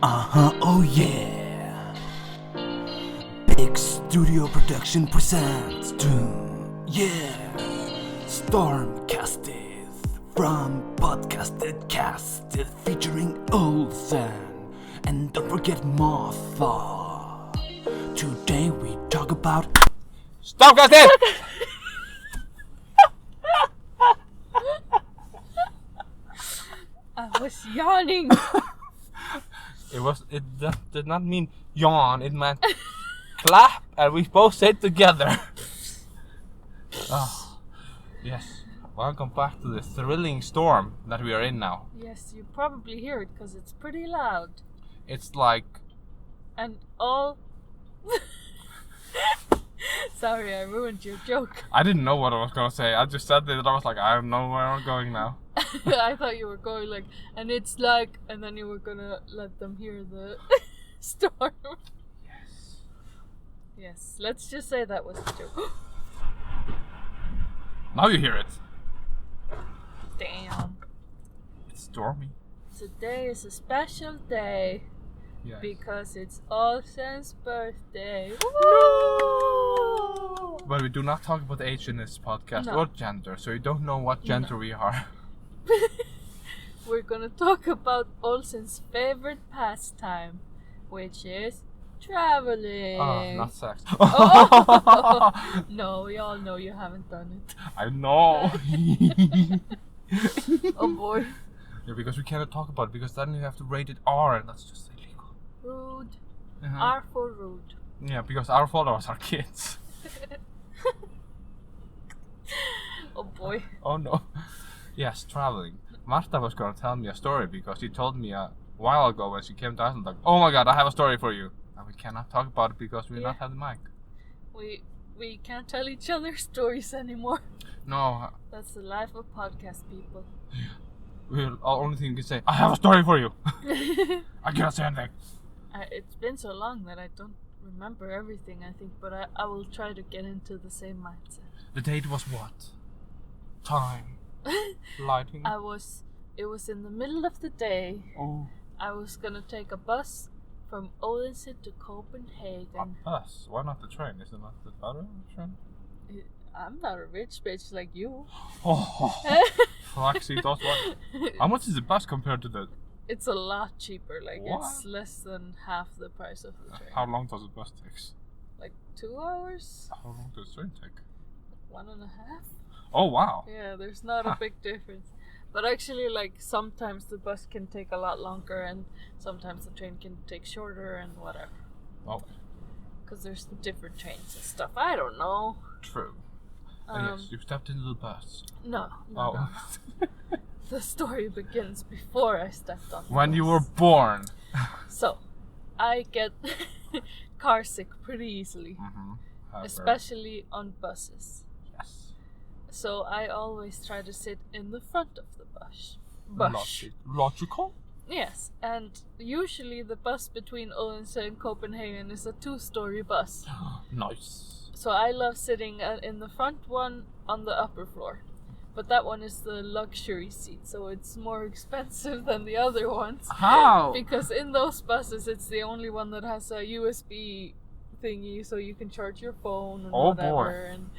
Oh yeah. Big studio production presents Stormkastid from Kastid featuring Olsen. And don't forget Martha. Today we talk about Stormkastid! I was yawning. That did not mean yawn, it meant clap, and we both said together. Yes, welcome back to the thrilling storm that we are in now. Yes, you probably hear it because it's pretty loud. It's like... And all... Sorry, I ruined your joke. I didn't know what I was gonna say. I just said that I was like, I don't know where I'm going now. I thought you were going like, and it's like, and then you were gonna let them hear the storm. Yes. Yes, let's just say that was a joke. Now you hear it. Damn. It's stormy. Today is a special day. Yes. Because it's Olsen's birthday. No! But we do not talk about age in this podcast No. or gender, so you don't know what gender we are. We're gonna talk about Olsen's favorite pastime, which is traveling. Not sex. Oh. No, we all know you haven't done it. I know. Oh boy. Yeah, because we cannot talk about it, because then you have to rate it R, and that's just illegal. Rude. Uh-huh. R for rude. Yeah, because our followers are kids. Oh boy. Oh no. Yes, traveling. Marta was gonna tell me a story because she told me a while ago when she came to Iceland, like, oh my god, I have a story for you. And we cannot talk about it because we do not have the mic. We can't tell each other stories anymore. No. That's the life of podcast people. The only thing you can say, I have a story for you. I cannot say anything. It's been so long that I don't remember everything, I think, but I will try to get into the same mindset. The date was what? Time. Lighting. It was in the middle of the day. Oh. I was gonna take a bus from Odense to Copenhagen. A bus? Why not the train? Isn't that the better train? I'm not a rich bitch like you. Oh, Flaxseed, that's what. How much is the bus compared to the... It's a lot cheaper, like What? it's less than half the price of the train. How long does the bus take? Like 2 hours? How long does the train take? 1.5? Oh, wow. Yeah, there's not a big difference. But actually, like, sometimes the bus can take a lot longer and sometimes the train can take shorter and whatever. Oh. Because there's different trains and stuff. I don't know. True. Yes, you stepped into the bus. No. Oh. The story begins before I stepped on the When bus. you were born. So, I get car sick pretty easily. Mm-hmm. Especially on buses. Yes. So I always try to sit in the front of the bus. Logical? Yes, and usually the bus between Odense and Copenhagen is a 2-story bus. Nice. So I love sitting in the front one on the upper floor. But that one is the luxury seat, so it's more expensive than the other ones. How? Because in those buses, it's the only one that has a USB thingy, so you can charge your phone and whatever. Boy. And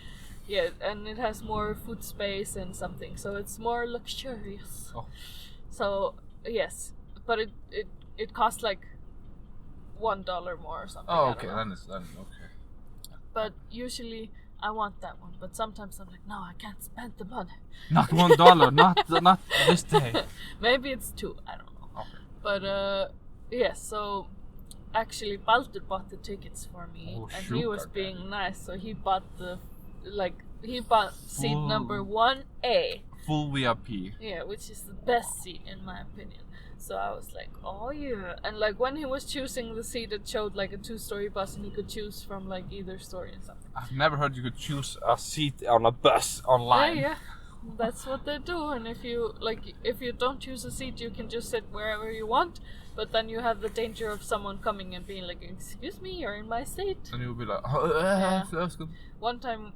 yeah, and it has more food space and something, so it's more luxurious. Oh. So yes, but it costs like $1 more or something. Oh, I okay, don't know. then okay. But usually I want that one, but sometimes I'm like, no, I can't spend the money. Not $1, not this day. Maybe it's 2, I don't know. Okay. But yes, so actually Baldur bought the tickets for me, Oh, and he was sugar being daddy. nice, so he bought seat number 1A. Full VIP. Yeah, which is the best seat in my opinion. So I was like, oh yeah. And like when he was choosing the seat, it showed like a 2-story bus and he could choose from like either story and something. I've never heard you could choose a seat on a bus online. Yeah. That's what they do. And if you don't choose a seat, you can just sit wherever you want. But then you have the danger of someone coming and being like, excuse me, you're in my seat. And you'll be like, that's good. One time,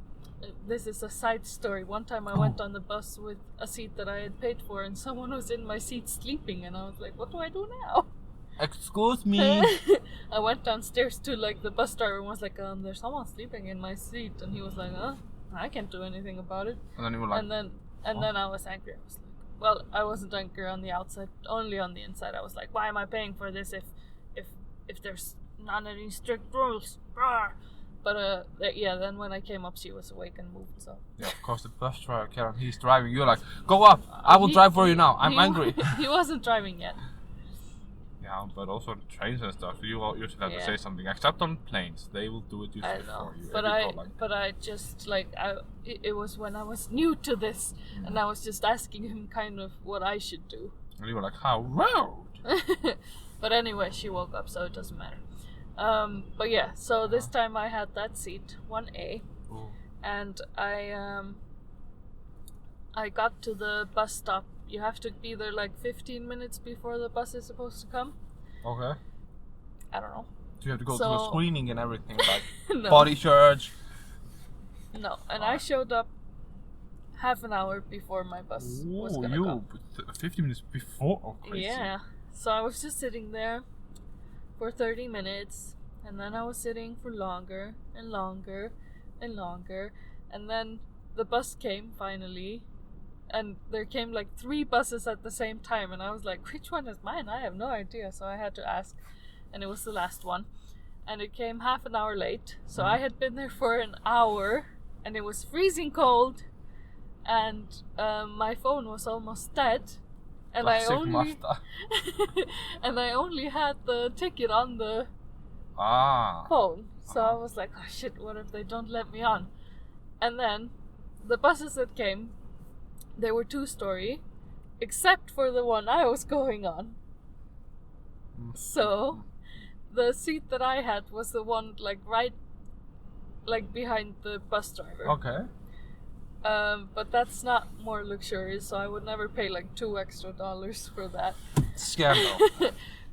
this is a side story. One time I went on the bus with a seat that I had paid for and someone was in my seat sleeping and I was like, what do I do now? Excuse me. I went downstairs to like the bus driver and was like, there's someone sleeping in my seat, and he was like, I can't do anything about it. And then you were like, and then I was angry. I was like, well, I wasn't angry on the outside, only on the inside. I was like, why am I paying for this if there's none of these strict rules? Rawr. But yeah, then when I came up, she was awake and moved. So yeah, of course, the bus driver, Karen, he's driving. You're like, go up. I will drive for you now. I'm angry. He wasn't driving yet. Yeah, but also on trains and stuff, you usually have to say something. Except on planes, they will do it usually for you. But I just like it was when I was new to this, and I was just asking him kind of what I should do. And you were like, how rude. But anyway, she woke up, so it doesn't matter. But yeah, so this time I had that seat, 1A, and I got to the bus stop. You have to be there like 15 minutes before the bus is supposed to come. Okay. I don't know. So you have to go to the screening and everything, like no. body search. No, and I showed up half an hour before my bus was gonna go. 50 minutes before? Oh, crazy. Yeah. So I was just sitting there for 30 minutes, and then I was sitting for longer and longer and longer, and then the bus came finally, and there came like 3 buses at the same time, and I was like, which one is mine? I have no idea. So I had to ask, and it was the last one, and it came half an hour late. So I had been there for an hour, and it was freezing cold, and my phone was almost dead. And Classic I only Marta. and I only had the ticket on the phone. So I was like, oh shit, what if they don't let me on? And then the buses that came, they were 2-story, except for the one I was going on. So the seat that I had was the one like right like behind the bus driver. Okay. But that's not more luxurious, so I would never pay like $2 extra for that. Scandal.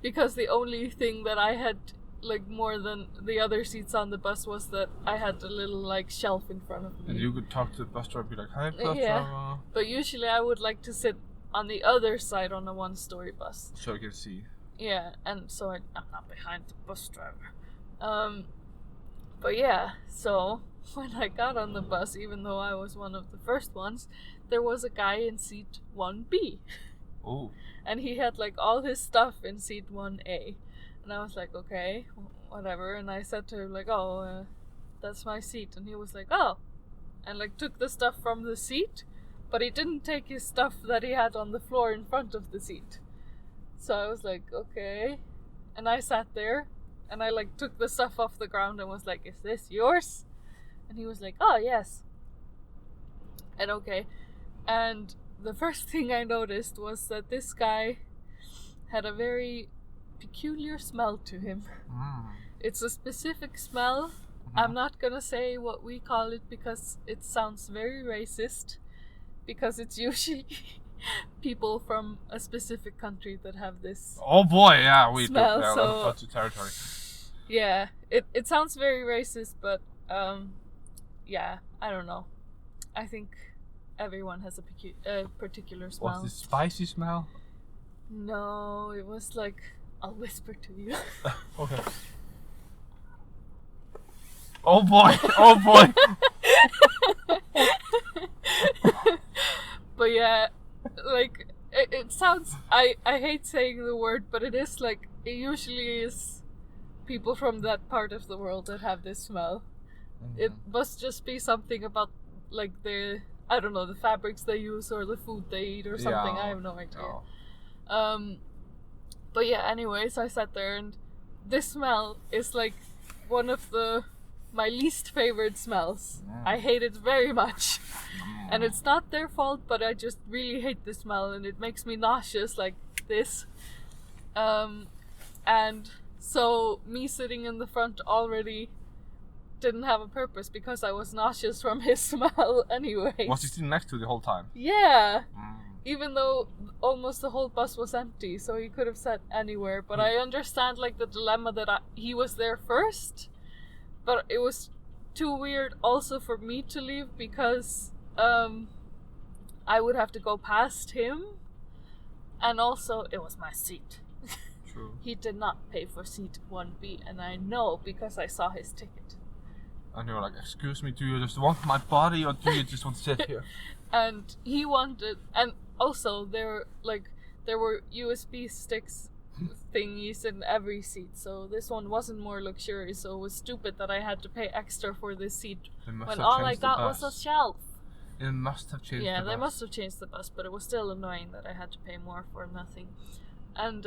Because the only thing that I had like more than the other seats on the bus was that I had a little like shelf in front of me. And you could talk to the bus driver and be like, hi bus Yeah. driver. But usually I would like to sit on the other side on a 1-story bus. So you can see. Yeah, and so I'm not behind the bus driver. But yeah, so when I got on the bus, even though I was one of the first ones, there was a guy in seat 1B. Oh. And he had like all his stuff in seat 1A. And I was like, okay, whatever. And I said to him like, that's my seat. And he was like, oh. And like took the stuff from the seat, but he didn't take his stuff that he had on the floor in front of the seat. So I was like, okay. And I sat there and I like took the stuff off the ground and was like, is this yours? And he was like, oh, yes. And okay. And the first thing I noticed was that this guy had a very peculiar smell to him. It's a specific smell. I'm not gonna say what we call it because it sounds very racist. Because it's usually people from a specific country that have this. Oh boy, yeah, we smell, do. Yeah, so, that's your territory. Yeah, it sounds very racist, but yeah, I don't know. I think everyone has a particular smell. Was it spicy smell? No, it was like, I'll whisper to you. Okay. Oh boy, oh boy. But yeah, like, it sounds, I hate saying the word, but it is like, it usually is people from that part of the world that have this smell. It must just be something about like I don't know, the fabrics they use or the food they eat or something. Yeah. I have no idea. But yeah, anyways, I sat there and this smell is like one of my least favorite smells. I hate it very much. And it's not their fault, but I just really hate the smell and it makes me nauseous like this. And so me sitting in the front already didn't have a purpose because I was nauseous from his smell anyway. Was he sitting next to you the whole time? Yeah. Even though almost the whole bus was empty, so he could have sat anywhere. But I understand like the dilemma that he was there first, but it was too weird also for me to leave because I would have to go past him, and also it was my seat. True. He did not pay for seat 1B, and I know because I saw his ticket. And you were like, excuse me, do you just want my body or do you just want to sit here? And he wanted, and also there were USB sticks thingies in every seat, so this one wasn't more luxurious, so it was stupid that I had to pay extra for this seat when all I got was a shelf. It must have changed the bus. Yeah, they must have changed the bus, but it was still annoying that I had to pay more for nothing. And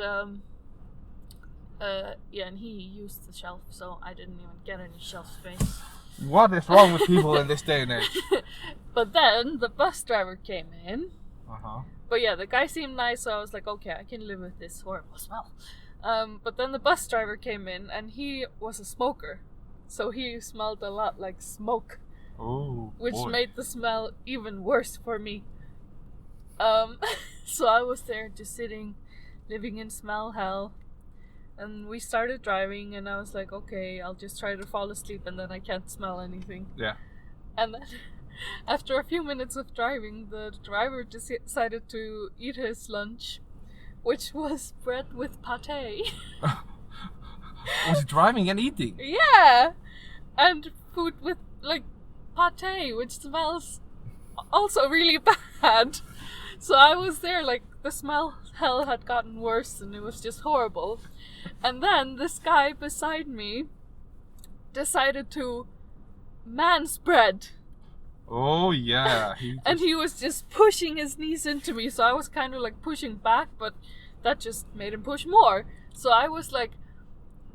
and he used the shelf, so I didn't even get any shelf space. What is wrong with people in this day and age? But then the bus driver came in. Uh-huh. But yeah, the guy seemed nice, so I was like, okay, I can live with this horrible smell. But then the bus driver came in, and he was a smoker. So he smelled a lot like smoke. Oh, which boy. made the smell even worse for me. So I was there just sitting, living in smell hell. And we started driving, and I was like, okay, I'll just try to fall asleep, and then I can't smell anything. Yeah. And then, after a few minutes of driving, the driver decided to eat his lunch, which was bread with pate. Was he driving and eating? Yeah! And food with, like, pate, which smells also really bad. So I was there, like, the smell hell had gotten worse, and it was just horrible. And then this guy beside me decided to manspread. Oh yeah. And he was just pushing his knees into me, so I was kind of like pushing back, but that just made him push more. So I was like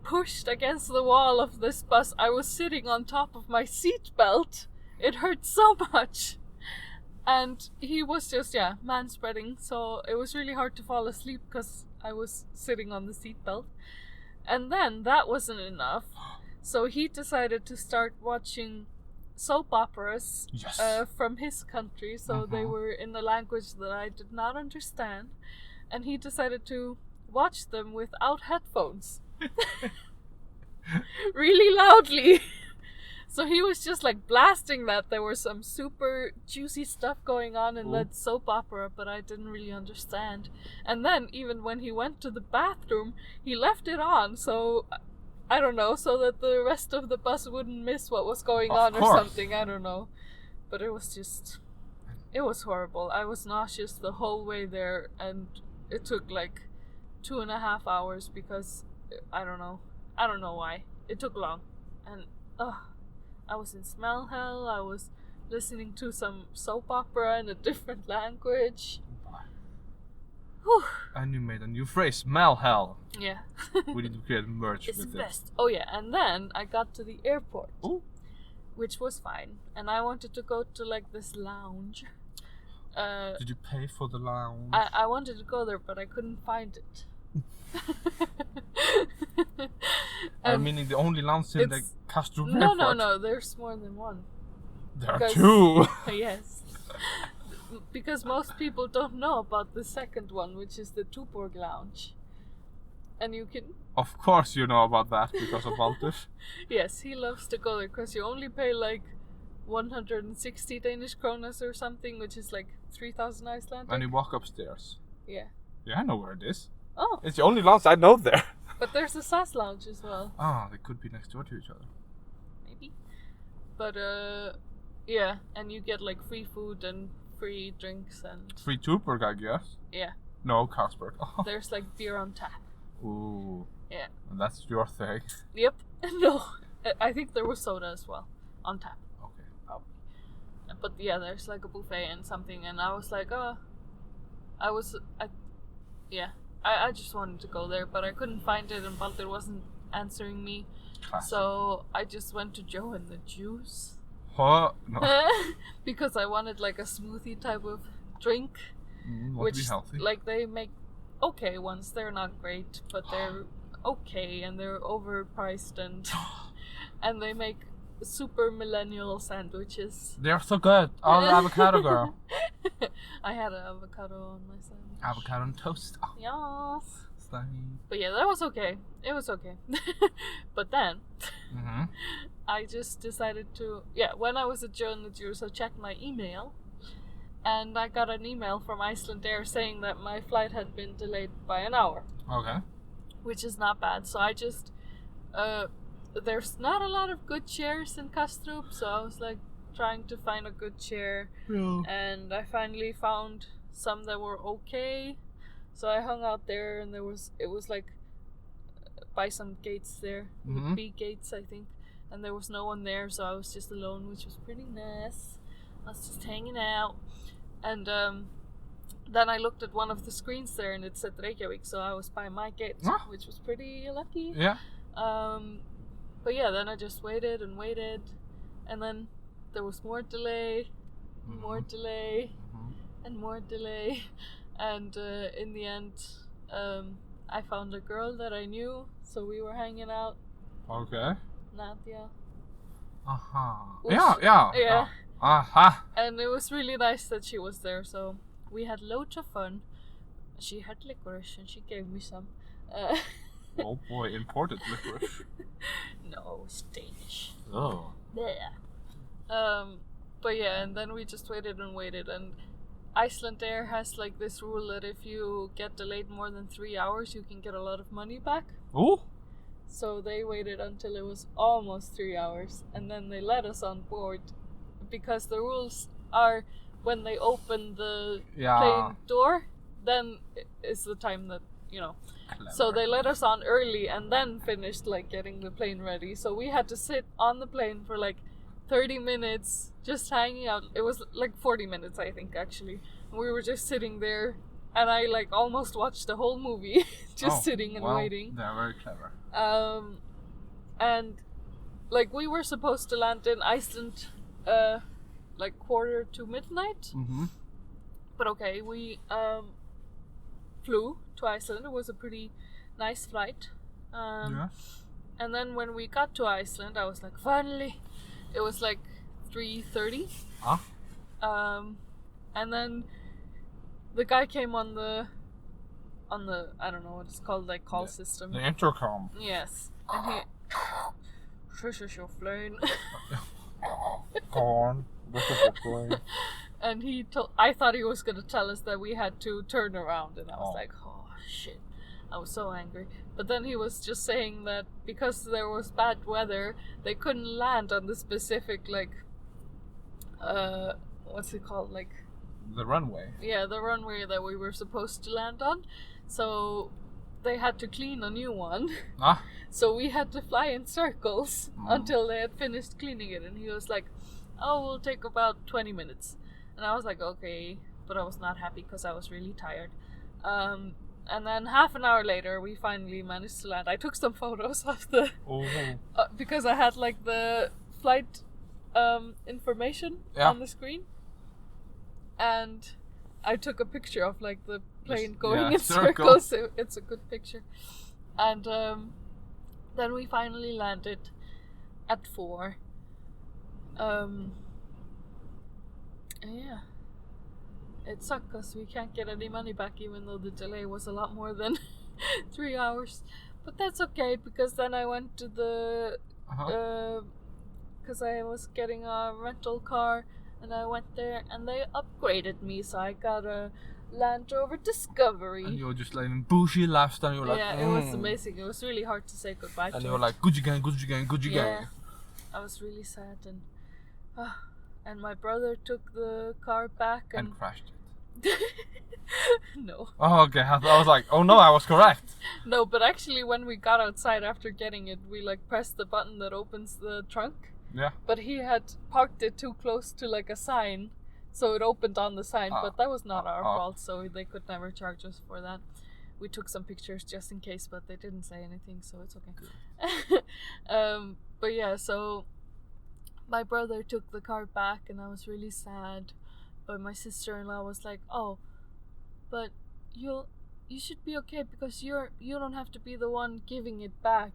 pushed against the wall of this bus. I was sitting on top of my seatbelt. It hurt so much. And he was just, manspreading, so it was really hard to fall asleep because I was sitting on the seatbelt. And then that wasn't enough, so he decided to start watching soap operas from his country, so they were in a language that I did not understand, and he decided to watch them without headphones. Really loudly. So he was just like blasting that. There was some super juicy stuff going on in that soap opera, but I didn't really understand. And then even when he went to the bathroom, he left it on, so I don't know, so that the rest of the bus wouldn't miss what was going on or something. I don't know. But it was horrible. I was nauseous the whole way there, and it took like 2.5 hours because I don't know why. It took long. And I was in smell hell. I was listening to some soap opera in a different language. Whew. And you made a new phrase, smell hell. Yeah. We need to create merch It's with the it. best. Oh yeah, and then I got to the airport. Ooh. Which was fine. And I wanted to go to like this lounge. Did you pay for the lounge? I wanted to go there, but I couldn't find it. Meaning the only lounge in the Kastið airport? No, there's more than one. There are two! Yes. Because most people don't know about the second one, which is the Tuborg Lounge. And you can... Of course you know about that, because of Walter. Yes, he loves to go there, because you only pay like 160 Danish kronas or something, which is like 3,000 Icelandic. And you walk upstairs. Yeah. Yeah, I know where it is. Oh. It's the only lounge I know there. But there's a SAS lounge as well. Oh, they could be next door to each other. Maybe. But yeah, and you get like free food and free drinks and... Free Tuborg, I guess. Yeah. No, Carlsberg. There's like beer on tap. Ooh. Yeah. And that's your thing. Yep. No. I think there was soda as well. On tap. Okay. Probably. But yeah, there's like a buffet and something, and I was like, I just wanted to go there, but I couldn't find it, and Baldur wasn't answering me. Classic. So I just went to Joe and the Juice. Huh? No. Because I wanted like a smoothie type of drink. Want to be healthy. Like they make okay ones. They're not great, but they're okay, and they're overpriced, and they make super millennial sandwiches. They're so good. Oh, the avocado girl. I had an avocado on my sandwich. Avocado and toast. Oh, Yes. slimy. But yeah, that was okay. It was okay. But then, I just decided to, when I was at Joe and the Juice, I checked my email, and I got an email from Iceland Air saying that my flight had been delayed by an hour. Okay. which is not bad. So I just there's not a lot of good chairs in Kastið, so I was like trying to find a good chair, and I finally found some that were okay. So I hung out there, and it was like by some gates there, big gates I think, and there was no one there, so I was just alone, which was pretty nice. I was just hanging out, and then I looked at one of the screens there, and it said Reykjavík, so I was by my gate, which was pretty lucky. Yeah. But yeah, then I just waited and waited, and then there was more delay, and more delay, and in the end, I found a girl that I knew, so we were hanging out. Okay. Nadia. Yeah. And it was really nice that she was there, so we had loads of fun. She had licorice, and she gave me some. Oh boy, imported licorice. No, it's Danish. Oh. Yeah. But yeah, and then we just waited and waited, and Iceland Air has like this rule that if you get delayed more than 3 hours, you can get a lot of money back. Oh. So they waited until it was almost 3 hours, and then they let us on board, because the rules are when they open the plane door, then is the time that, you know. Clever. So they let us on early and then finished like getting the plane ready. So we had to sit on the plane for like 30 minutes just hanging out. It was like 40 minutes I think actually. We were just sitting there, and I like almost watched the whole movie just sitting and waiting. They're very clever. And like we were supposed to land in Iceland like midnight. But okay, we flew to Iceland. It was a pretty nice flight. And then when we got to Iceland, I was like, finally. It was like 3:30. And then the guy came on the I don't know what it's called, like call system. The intercom. Yes. And he this is your plane. Go on. This is your plane. And I thought he was gonna tell us that we had to turn around, and I was like, oh shit. I was so angry. But then he was just saying that because there was bad weather, they couldn't land on the specific like what's it called, like the runway. Yeah, the runway that we were supposed to land on. So they had to clean a new one. So we had to fly in circles until they had finished cleaning it. And he was like, oh, we'll take about 20 minutes. And I was like, okay. But I was not happy because I was really tired. And then half an hour later, we finally managed to land. I took some photos of the... because I had like the flight information on the screen. And I took a picture of like the plane going in circles. So it's a good picture. And then we finally landed at 4. Yeah. It sucked because we can't get any money back, even though the delay was a lot more than 3 hours. But that's okay, because then I went to the... because I was getting a rental car, and I went there, and they upgraded me, so I got a Land Rover Discovery. And you were just like in bougie lifestyle, and you were like... Yeah, it was amazing. It was really hard to say goodbye to. And you were like, Gucci gang, Gucci gang, Gucci gang. I was really sad, and my brother took the car back and crashed it. No. Oh, okay. I was like, oh no, I was correct. No, but actually when we got outside after getting it, we like pressed the button that opens the trunk. Yeah. But he had parked it too close to like a sign, so it opened on the sign, but that was not our fault, so they could never charge us for that. We took some pictures just in case, but they didn't say anything, so it's okay. But yeah, so my brother took the car back, and I was really sad. But my sister-in-law was like, "Oh, but you should be okay, because you don't have to be the one giving it back.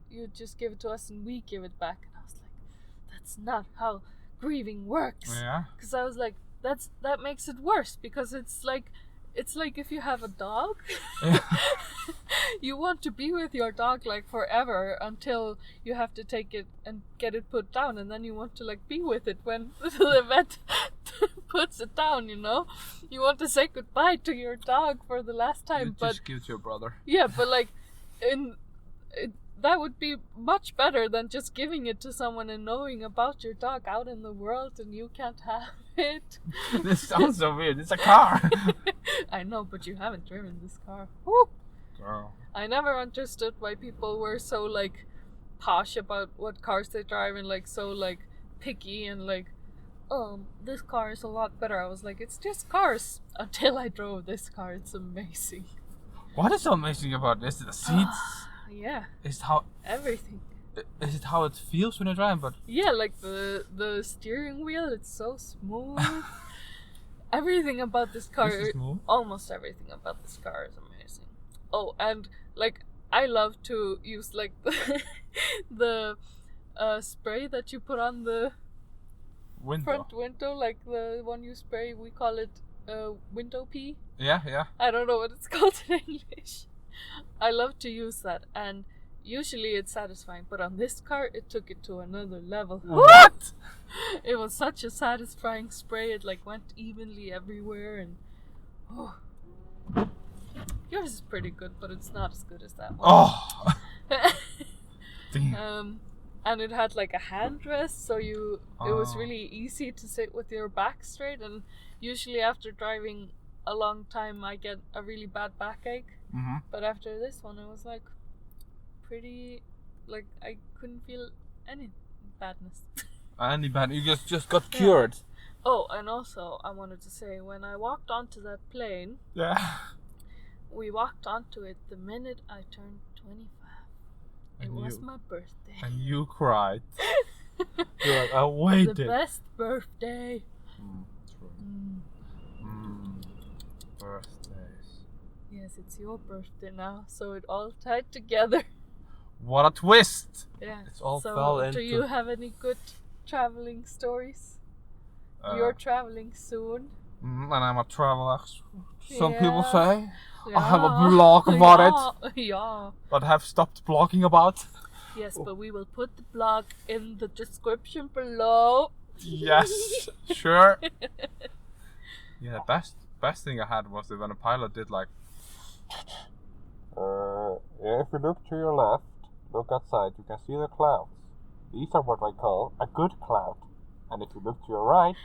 You just give it to us and we give it back." And I was like, "That's not how grieving works." Yeah. Because I was like, that makes it worse, because it's like if you have a dog, you want to be with your dog like forever until you have to take it and get it put down, and then you want to like be with it when the vet puts it down, you know? You want to say goodbye to your dog for the last time, you but just give it to your brother. Yeah, but like that would be much better than just giving it to someone and knowing about your dog out in the world and you can't have it. This sounds so weird. It's a car. I know, but you haven't driven this car. Woo! Girl. I never understood why people were so like posh about what cars they drive and like so like picky and like, oh, this car is a lot better. I was like, it's just cars. Until I drove this car, it's amazing. What is so amazing about this? The seats? Yeah. Is how Everything. Is it how it feels when you drive? But Yeah, like the steering wheel, it's so smooth. Everything about this car, This is smooth? almost everything about this car is amazing. Oh, and like I love to use like the spray that you put on the window. front window, like the one you spray. We call it window pee. Yeah. I don't know what it's called in English. I love to use that, and usually it's satisfying, but on this car it took it to another level. What? It was such a satisfying spray. It like went evenly everywhere, and oh, yours is pretty good, but it's not as good as that one. Oh. Damn. And it had like a handrest, so it was Oh. really easy to sit with your back straight. And usually after driving a long time, I get a really bad backache. Mhm. But after this one, it was like pretty, like I couldn't feel any badness. Any bad? You just got cured. Oh, and also I wanted to say, when I walked onto that plane, Yeah. we walked onto it the minute I turned 25. It And was you- my birthday. And you cried. You're like, I The waited. best birthday. True. Mm. Birthdays. Yes, it's your birthday now, so it all tied together. What a twist! Yeah. It's all so, fell do into- you have any good traveling stories? You're traveling soon. And I'm a traveler. Some people Yeah. say. I have a blog about it. Yeah. But have stopped blogging about. Yes, but we will put the blog in the description below. Yes, sure. Yeah, best thing I had was when a pilot did like. If you look to your left, look outside, you can see the clouds. These are what I call a good cloud. And if you look to your right,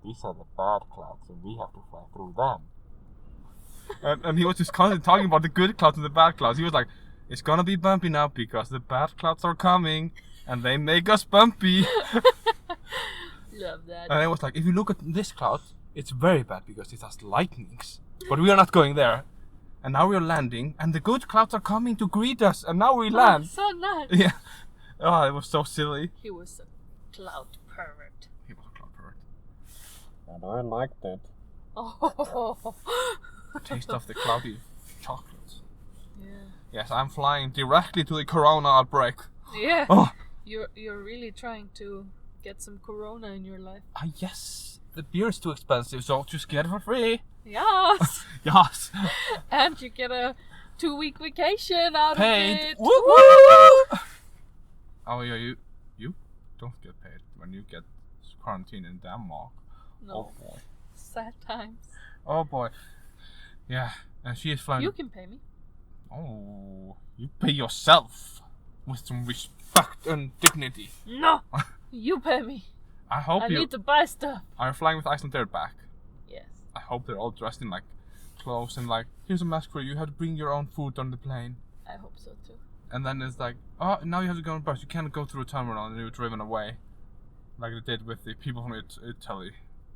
these are the bad clouds, and we have to fly through them. And he was just constantly talking about the good clouds and the bad clouds. He was like, it's gonna be bumpy now because the bad clouds are coming, and they make us bumpy. Love that. And I was like, if you look at this cloud, it's very bad because it has lightnings. But we are not going there. And now we're landing, and the good clouds are coming to greet us, and now we land. So nice. Yeah. Oh, it was so silly. He was a cloud pervert. He was a cloud pervert. And I liked it. Oh. Taste of the cloudy chocolates. Yeah. Yes, I'm flying directly to the corona outbreak. Yeah. Oh. You're really trying to get some corona in your life. Yes. The beer is too expensive, so just get it for free. Yes. Yes. And you get a 2-week vacation out Paid. of it. Woo woo! Oh yeah, you don't get paid when you get quarantined in Denmark. No. Oh boy. Sad times. Oh boy. Yeah, and she is flying. You can pay me. Oh, you pay yourself with some respect and dignity. No. You pay me. I hope I you need to buy stuff. are flying with Icelandair back. Yes. I hope they're all dressed in like clothes and like, here's a mask for you. You have to bring your own food on the plane. I hope so too. And then it's like, oh, now you have to go on bus. You can't go through a terminal and you're driven away, like they did with the people from Italy.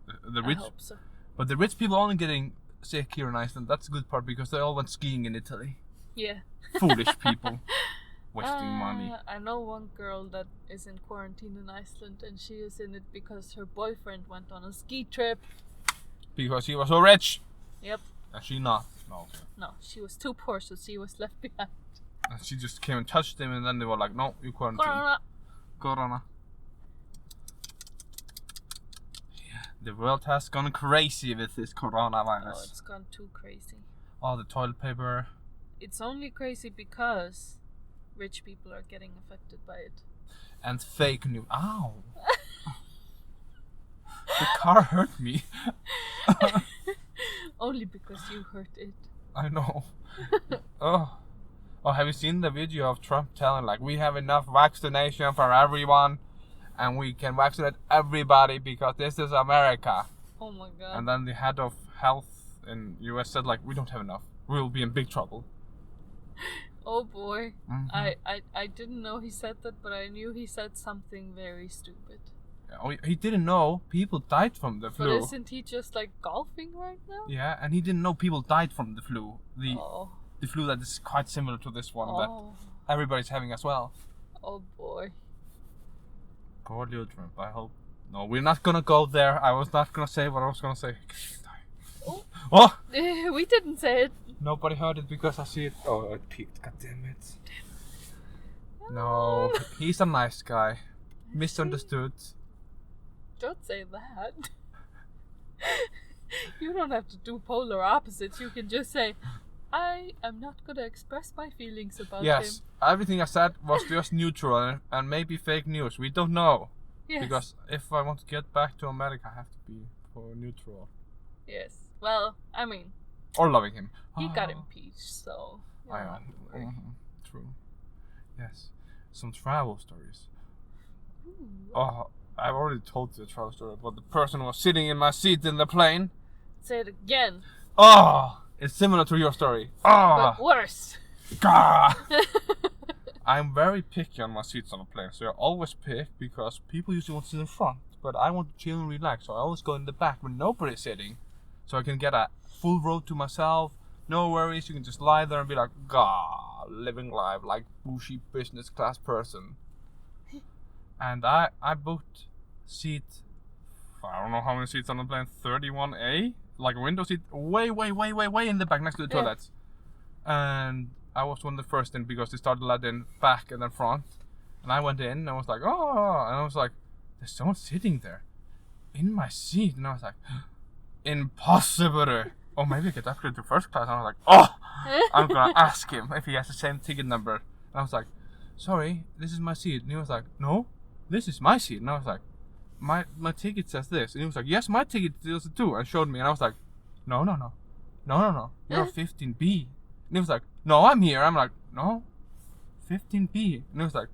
The I rich, hope so. but the rich people only getting sick here in Iceland. That's the good part because they all went skiing in Italy. Yeah. Foolish people, wasting money. I know one girl that is in quarantine in Iceland, and she is in it because her boyfriend went on a ski trip. Because he was so rich. Yep. And she not. No. No, she was too poor, so she was left behind. And she just came and touched him, and then they were like, no, you quarantine. Corona. Yeah, the world has gone crazy with this Oh, coronavirus. it's gone too crazy. All the toilet paper. It's only crazy because rich people are getting affected by it. And fake news. Ow! The car hurt me. Only because you hurt it. I know. Oh. Oh, have you seen the video of Trump telling like we have enough vaccination for everyone, and we can vaccinate everybody because this is America? Oh my god. And then the head of health in US said like we don't have enough. We'll be in big trouble. Oh boy. Mhm. I didn't know he said that, but I knew he said something very stupid. Oh, he didn't know people died from the flu. But isn't he just like golfing right now? Yeah, and he didn't know people died from the flu. Oh. The flu that is quite similar to this one that Oh. everybody's having as well. Oh boy. Poor little Trump. I hope. No, we're not gonna go there. I was not gonna say what I was gonna say. Oh. Oh! We didn't say it. Nobody heard it because I see it. Oh, I peeked. God damn it. No, he's a nice guy. Misunderstood. Don't say that. You don't have to do polar opposites. You can just say, I am not gonna express my feelings about Yes, him. everything I said was just neutral and maybe fake news. We don't know. Yes. Because if I want to get back to America, I have to be for neutral. Yes. Well, I mean, Or loving him. he got impeached, so. you I know. know. True. Yes. Some travel stories. Ooh. Oh, I've already told you the travel story, but the person was sitting in my seat in the plane. Say it again. Oh, it's similar to your story. Oh, But worse. God. I'm very picky on my seats on a plane, so I always pick because people usually want to sit in front, but I want to chill and relax, so I always go in the back when nobody's sitting, so I can get a full row to myself. No worries, you can just lie there and be like, God, living life like bushy business class person. And I booked seat, I don't know how many seats on the plane, 31A, like a window seat, way in the back next to the Yeah. toilets. And I was one of the first in because they started letting back and then front. And I went in and I was like, oh, and I was like, there's someone sitting there in my seat. And I was like, impossible. Oh, maybe I get upgraded to first class. And I was like, oh, I'm gonna ask him if he has the same ticket number. And I was like, sorry, this is my seat. And he was like, no, this is my seat. And I was like, my ticket says this. And he was like, yes, my ticket says it too. And showed me. And I was like, no. You're 15B. And he was like, no, I'm here. I'm like, no, 15B. And he was like,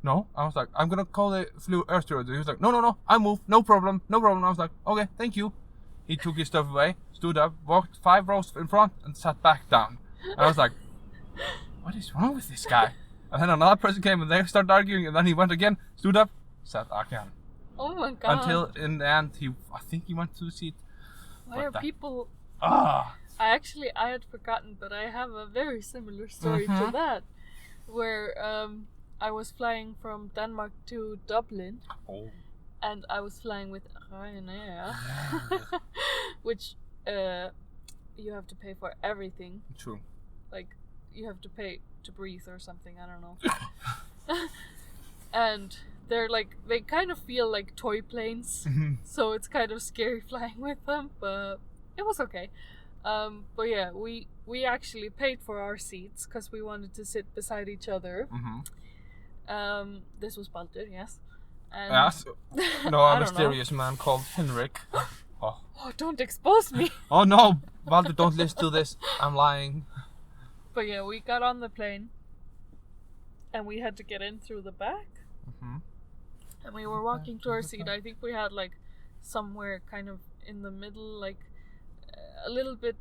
no. I was like, I'm gonna call the air steward. He was like, no, I move, no problem. I was like, okay, thank you. He took his stuff away, stood up, walked 5 rows in front, and sat back down. And I was like, what is wrong with this guy? And then another person came and they started arguing, and then he went again, stood up, sat again. Oh my god. Until in the end, I think he went to the seat. Why are people... Ah. I had forgotten, but I have a very similar story to that. Where I was flying from Denmark to Dublin. Oh. And I was flying with Ryanair. Which you have to pay for everything. True. Like, you have to pay to breathe or something, I don't know. And they're like, they kind of feel like toy planes. So it's kind of scary flying with them, but it was okay. But yeah, we actually paid for our seats because we wanted to sit beside each other. This was Baldur, yes. And Yes. No, I a don't mysterious man called Henrik. Oh. Oh, don't expose me. Oh no, Baldur, don't listen to this. I'm lying. But yeah, we got on the plane. And we had to get in through the back. And we were walking to our seat. I think we had like somewhere kind of in the middle, like a little bit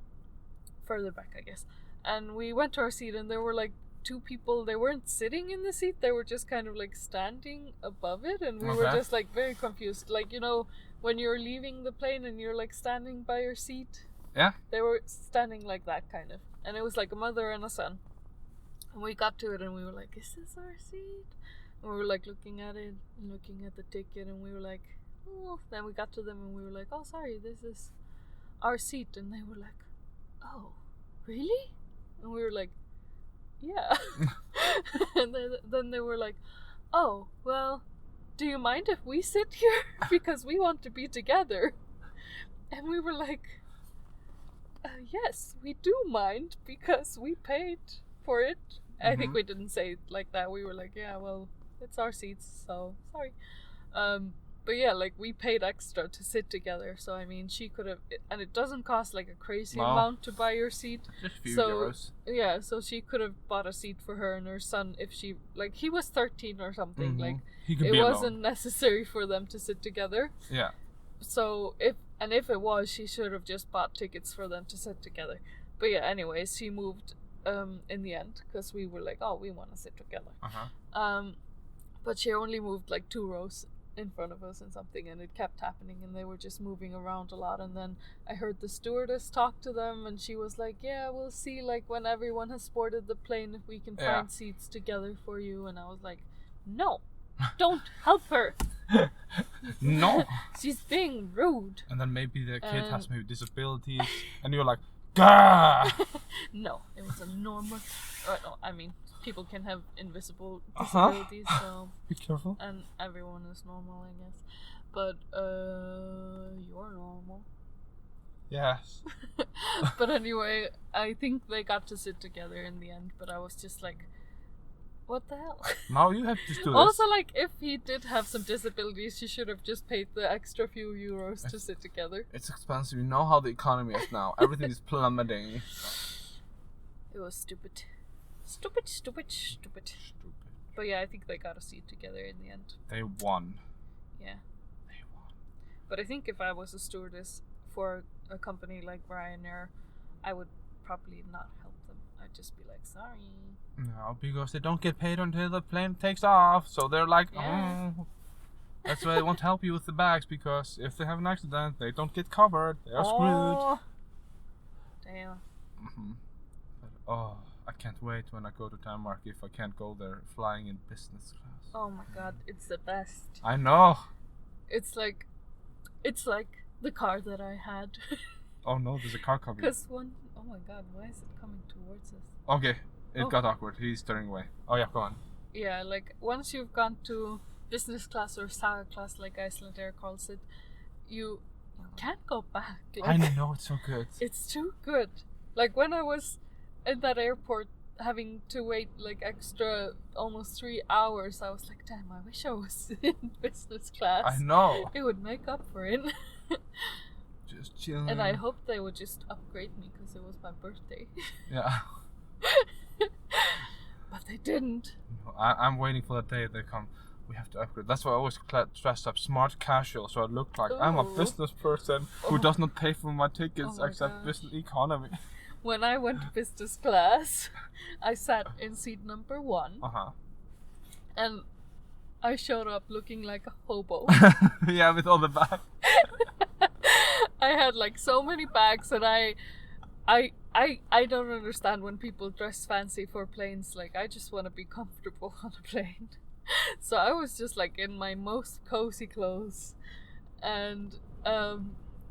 further back, I guess. And we went to our seat and there were like 2 people. They weren't sitting in the seat, they were just kind of like standing above it, and we were just like very confused. Like, you know, when you're leaving the plane and you're like standing by your seat. Yeah. They were standing like that kind of. And it was like a mother and a son. And we got to it and we were like, is this our seat? And we were like looking at it and looking at the ticket, and we were like, oh. Then we got to them and we were like, oh, sorry, this is our seat. And they were like, oh, really? And we were like, yeah. And then they were like, oh, well, do you mind if we sit here? Because we want to be together. And we were like, yes, we do mind because we paid for it. I think we didn't say it like that. We were like, yeah, well, it's our seats, so sorry. But yeah, like we paid extra to sit together, so I mean she could have, and it doesn't cost like a crazy amount to buy your seat. Just a few so euros. yeah, so she could have bought a seat for her and her son if she like he was 13 or something. Like He could it be wasn't alone. necessary for them to sit together. Yeah. So if it was, she should have just bought tickets for them to sit together. But yeah, anyways, she moved in the end because we were like, oh, we want to sit together. But she only moved like 2 rows in front of us and something, and it kept happening, and they were just moving around a lot. And then I heard the stewardess talk to them, and she was like, yeah, we'll see like when everyone has boarded the plane if we can find seats together for you. And I was like, no, don't help her. No. She's being rude. And then maybe the kid has maybe disabilities, and you're like, gah. No, it was a normal. No, I mean, people can have invisible disabilities, so be careful. and everyone is normal, I guess. But you're normal. Yes. But anyway, I think they got to sit together in the end. But I was just like, what the hell? Now you have to do this. Also, like, if he did have some disabilities, he should have just paid the extra few euros to sit together. It's expensive. You know how the economy is now. Everything is plummeting. It was stupid. Stupid. But yeah, I think they got a seat together in the end. They won. Yeah. They won. But I think if I was a stewardess for a company like Ryanair, I would probably not help them. I'd just be like, sorry. No, because they don't get paid until the plane takes off. So they're like, oh. That's why they won't help you with the bags, because if they have an accident, they don't get covered. They are screwed. Damn. But, I can't wait when I go to Denmark if I can't go there flying in business class. Oh my god, it's the best. I know. It's like the car that I had. Oh no, there's a car coming. Because oh my god, why is it coming towards us? Okay, it got awkward. He's turning away. Oh yeah, go on. Yeah, like once you've gone to business class or SAY class, like Icelandair calls it, you can't go back. Like, I know, it's so good. It's too good. Like when I was in that airport having to wait like extra almost 3 hours, I was like, damn, I wish I was in business class. I know. It would make up for it. Just chilling. And I hope they would just upgrade me because it was my birthday. Yeah. But they didn't. No, I'm waiting for the day they come. We have to upgrade. That's why I always dressed up smart casual, so I look like I'm a business person who does not pay for my tickets except business economy. When I went to business class, I sat in seat number 1. And I showed up looking like a hobo. Yeah, with all the bags. I had like so many bags, and I don't understand when people dress fancy for planes. Like, I just want to be comfortable on a plane. So I was just like in my most cozy clothes, and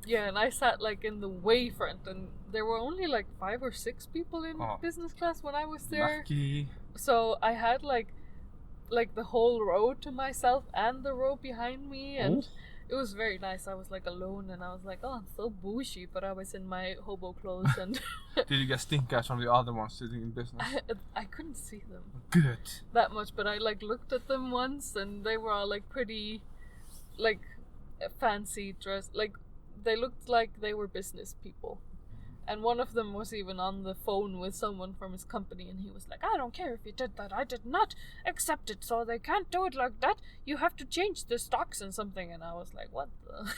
yeah, and I sat like in the way front, and there were only like 5 or 6 people in business class when I was there. Lucky. So I had like the whole row to myself and the row behind me, and it was very nice. I was like alone, and I was like, oh, I'm so bougie, but I was in my hobo clothes. And did you get stink eyes from the other ones sitting in business? I couldn't see them Good. that much, but I like looked at them once, and they were all like pretty like fancy dressed. Like they looked like they were business people. And one of them was even on the phone with someone from his company, and he was like, I don't care if you did that, I did not accept it, so they can't do it like that, you have to change the stocks and something. And I was like, what the?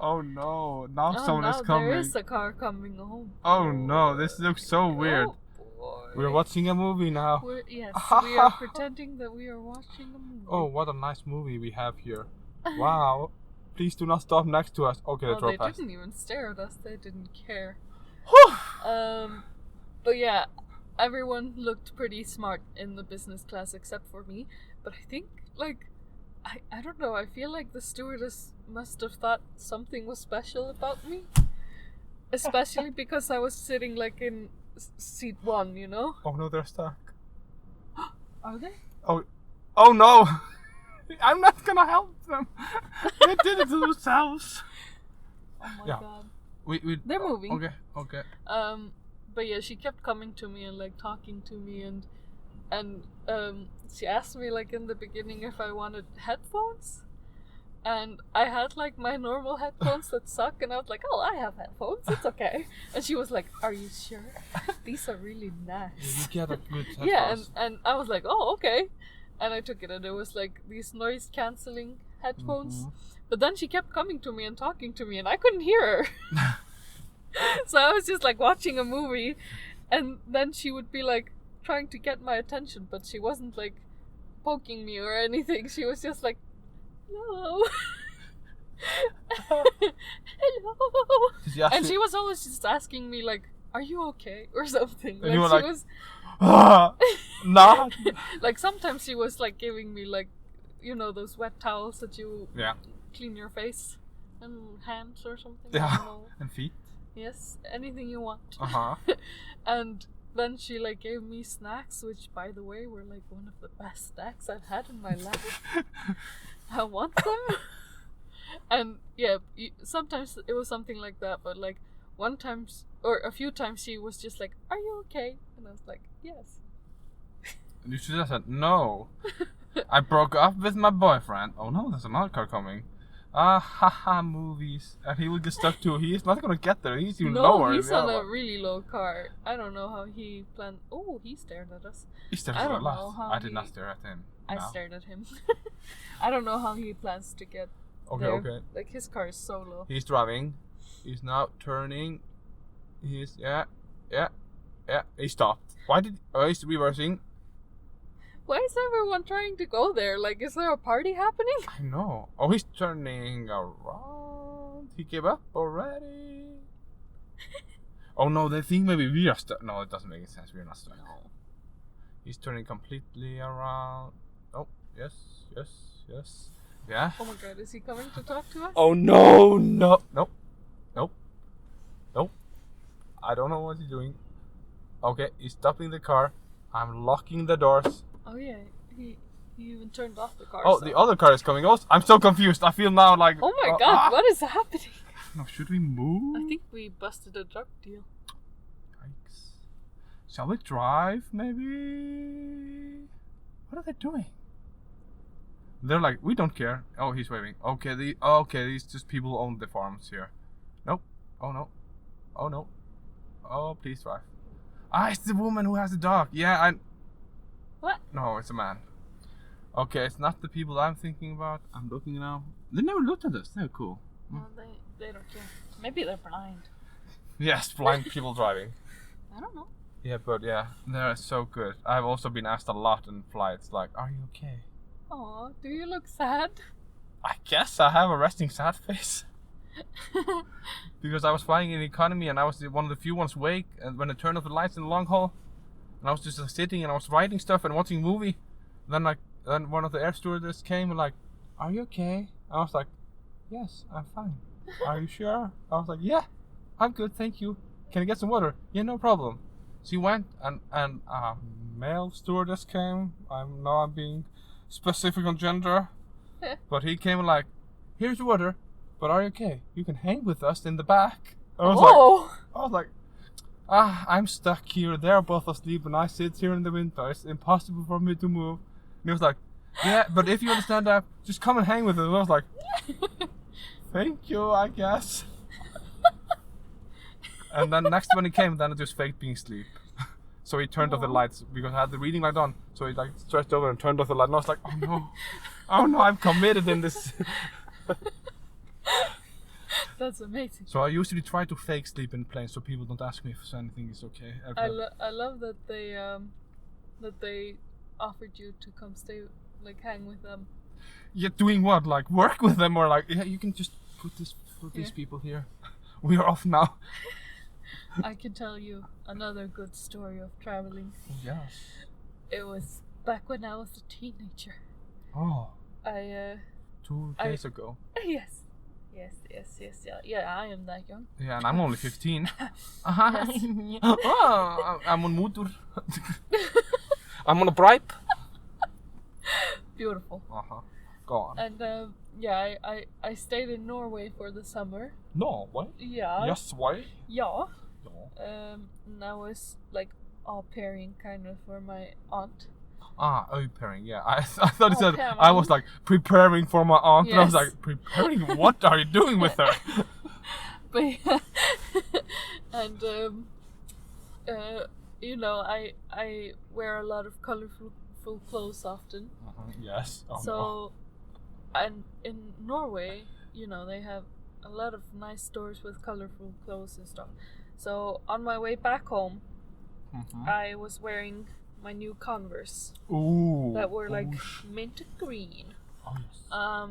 Oh no, now someone is coming. There is a car coming. Oh no, this looks so weird. Boy. We're watching a movie now. We are pretending that we are watching a movie. Oh, what a nice movie we have here. Wow. Please do not stop next to us. Okay, they drove past. They didn't even stare at us, they didn't care. But yeah, everyone looked pretty smart in the business class except for me. But I think, like, I don't know, I feel like the stewardess must have thought something was special about me. Especially because I was sitting, like, in seat 1, you know? Oh no, they're stuck. Are they? Oh no! I'm not gonna help them! They did it to themselves! Oh my god. They're moving. Okay. But yeah, she kept coming to me and like talking to me, and she asked me like in the beginning if I wanted headphones, And I had like my normal headphones that suck, and I was like, oh, I have headphones, it's okay. And she was like, are you sure? These are really nice. You get a good headphones. Yeah, and I was like, oh, okay. And I took it, and it was like these noise cancelling headphones. But then she kept coming to me and talking to me, and I couldn't hear her. So I was just like watching a movie, and then she would be like trying to get my attention, but she wasn't like poking me or anything. She was just like, hello. Hello. And she was always just asking me like, are you okay? Or something. And you were she like, was nah. like sometimes she was like giving me like, you know, those wet towels that you clean your face and hands or something. I don't know. And feet. Yes, anything you want. Uh-huh. And then she like gave me snacks, which by the way were like one of the best snacks I've had in my life. I want them. And yeah, sometimes it was something like that, but like one time or a few times she was just like, are you okay? And I was like, yes. And you should have said, no. I broke up with my boyfriend. Oh no, there's another car coming. Haha, movies. And he will get stuck too. He's not gonna get there. He's even lower. No, he's on a really low car. I don't know how he planned. Oh, he stared at us. He stared at us. I did not stare at him. I stared at him. I don't know how he plans to get there. Okay. Like his car is so low. He's driving. He's now turning. He's yeah. He stopped. Why did? Oh, he's reversing. Why is everyone trying to go there? Like, is there a party happening? I know. Oh, he's turning around. He gave up already. Oh no, they think maybe we are stuck. No, it doesn't make any sense. We're not stuck. No. He's turning completely around. Oh, yes. Yeah. Oh my god, is he coming to talk to us? Oh no. Nope. I don't know what he's doing. Okay, he's stopping the car. I'm locking the doors. Oh yeah, he even turned off the car. Oh, the other car is coming. Oh, I'm so confused. I feel now like... Oh my god, what is happening? No, should we move? I think we busted a drug deal. Yikes. Shall we drive, maybe? What are they doing? They're like, we don't care. Oh, he's waving. Okay, these just people who own the farms here. Nope. Oh no. Oh, please drive. It's the woman who has the dog. Yeah, What? No, it's a man. Okay, it's not the people I'm thinking about. I'm looking now. They never looked at us. They're cool. Well, they don't care. Maybe they're blind. Yes, blind people driving. I don't know. Yeah, but yeah, they're so good. I've also been asked a lot in flights, like, are you okay? Aw, do you look sad? I guess I have a resting sad face. Because I was flying in economy and I was one of the few ones awake, and when I turned off the lights in the long haul, and I was just sitting and I was writing stuff and watching a movie. Then one of the air stewardess came and like, are you okay? I was like, yes, I'm fine. Are you sure? I was like, yeah, I'm good, thank you. Can I get some water? Yeah, no problem. She went and a male stewardess came. I'm being specific on gender. But he came and like, here's your water, but are you okay? You can hang with us in the back. I was like, I'm stuck here. They're both asleep and I sit here in the window. It's impossible for me to move. And he was like, yeah, but if you want to stand up, just come and hang with us. And I was like, thank you, I guess. And then next when he came, then I just faked being asleep. So he turned off the lights because I had the reading light on. So he like stretched over and turned off the light. And I was like, oh no, I'm committed in this. That's amazing. So I usually try to fake sleep in planes so people don't ask me if anything is okay. I love that they offered you to come stay, like hang with them. Yeah, doing what? Like work with them, or like, yeah, you can just put these people here. We are off now. I can tell you another good story of traveling. Yes. It was back when I was a teenager. Oh. 2 days ago. Yes. Yeah, I am that young. Yeah, and I'm only 15. Yes. Oh, I'm on motor. I'm on a bribe. Beautiful. Go on. And yeah, I stayed in Norway for the summer. Norway? Yeah. Yes, why? Yeah. And I was like au pairing kind of for my aunt. Au pairing, yeah. I thought it Au said, pairing. I was like preparing for my aunt, and I was Yes. like, preparing? What are you doing with her? But yeah. And you know, I wear a lot of colorful clothes often. Yes. Oh, no. So, and in Norway, you know, they have a lot of nice stores with colorful clothes and stuff. So on my way back home, I was wearing my new Converse Ooh. that were like mint green. Oh, yes.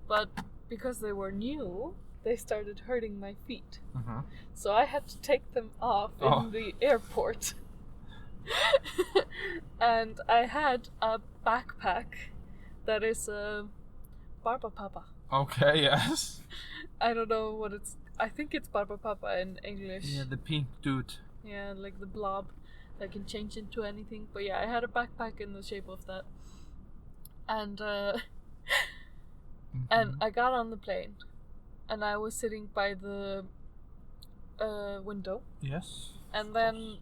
But because they were new, they started hurting my feet. Mm-hmm. So I had to take them off in the airport. And I had a backpack that is a Barba Papa. Okay, yes. I don't know what it's... I think it's Barba Papa in English. Yeah, the pink dude. Yeah, like the blob that can change into anything. But yeah, I had a backpack in the shape of that. And and I got on the plane. And I was sitting by the window. Yes. And then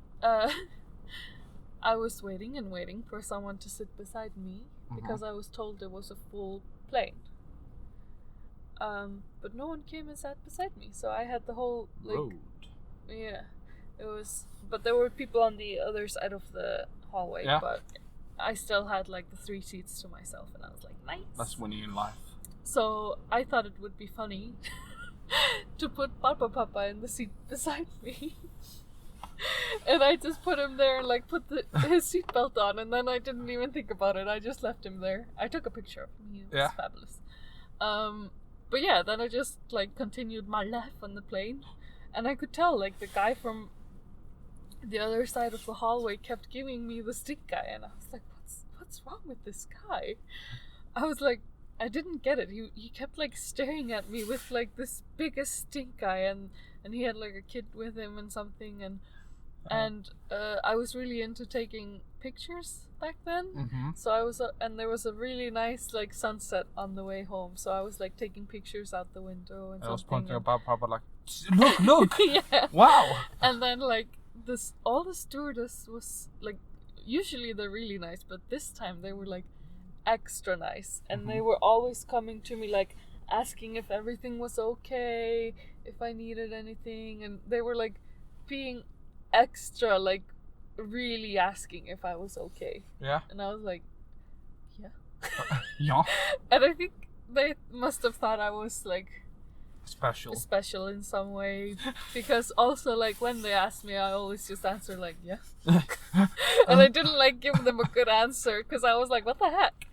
I was waiting and waiting for someone to sit beside me because I was told it was a full plane. But no one came and sat beside me, so I had the whole road. Yeah, it was. But there were people on the other side of the hallway. Yeah. But I still had like the 3 seats to myself, and I was like, nice. That's winning in life. So I thought it would be funny to put Barba Papa in the seat beside me. And I just put him there and like put his seatbelt on, and then I didn't even think about it. I just left him there. I took a picture of him. He was fabulous. But yeah, then I just like continued my life on the plane, and I could tell like the guy from the other side of the hallway kept giving me the stink eye, and I was like, what's wrong with this guy? I was like, I didn't get it. He kept like staring at me with like this biggest stink eye, and he had like a kid with him and something, and I was really into taking pictures back then. So I was and there was a really nice like sunset on the way home, so I was like taking pictures out the window and I was something. pointing about Papa like, look. Yeah. Wow. And then like all the stewardess was like, usually they're really nice, but this time they were like extra nice, and they were always coming to me like asking if everything was okay, if I needed anything, and they were like being extra like really asking if I was okay. Yeah. And I was like, yeah. Yeah. And I think they must have thought I was like special in some way, because also like when they asked me, I always just answer like yeah. And I didn't like give them a good answer because I was like, what the heck?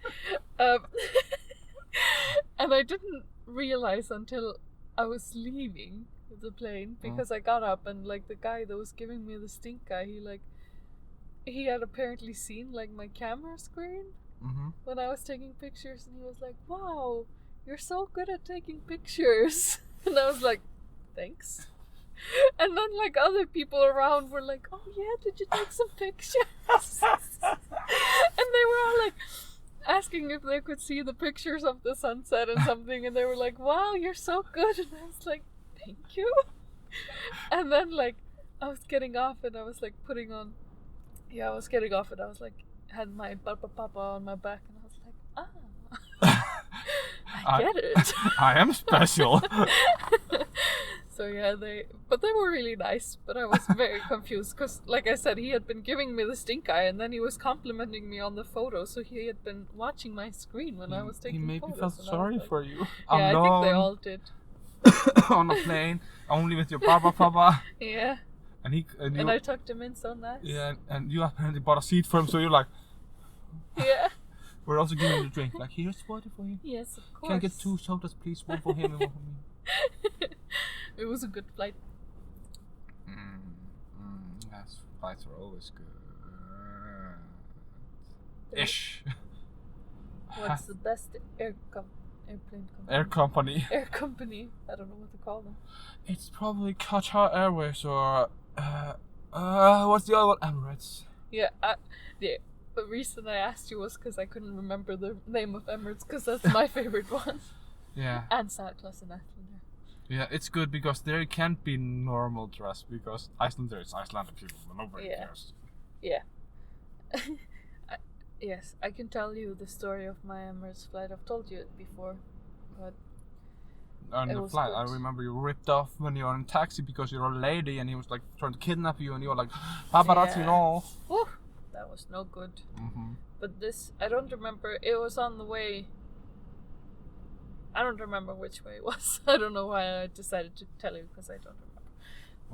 And I didn't realize until I was leaving the plane, because I got up and like the guy that was giving me the stink eye, he had apparently seen like my camera screen when I was taking pictures, and he was like, wow, you're so good at taking pictures. And I was like, thanks. And then like other people around were like, oh yeah, did you take some pictures? And they were all like asking if they could see the pictures of the sunset and something, and they were like, wow, you're so good. And I was like, thank you. And then like I was getting off, and I was like I was getting off, and I was like, had my Barba Papa on my back, and I was like, I get it. I am special. So yeah, they were really nice, but I was very confused because, like I said, he had been giving me the stink eye, and then he was complimenting me on the photo, so he had been watching my screen when I was taking photos. He maybe felt sorry for you. Yeah, I think they all did. On a plane, only with your Barba Papa. Yeah. And I tucked him in so nice. Yeah, and you apparently bought a seat for him, so you're like, yeah. We're also giving you a drink. Like, here's water for him. Yes, of course. Can I get 2 sodas, please? One for him and one for me. It was a good flight. Yes, flights are always good. Ish. What's the best airplane company? Air company. Air company. I don't know what to call them. It's probably Qatar Airways or what's the other one? Emirates. Yeah, the reason I asked you was because I couldn't remember the name of Emirates, because that's my favorite one. Yeah. And Santa Claus and Iceland. Yeah, it's good because there can't be normal dress, because Iceland, there is Icelandic people, but nobody cares. Yeah. Yes, I can tell you the story of my Emirates flight. I've told you it before, but On it the was flight, I good. remember you ripped off when you were in a taxi because you're a lady and he was like trying to kidnap you and you were like, paparazzi Yeah. no. Whew, that was no good. Mm-hmm. But this, I don't remember. It was on the way. I don't remember which way it was. I don't know why I decided to tell you because I don't remember.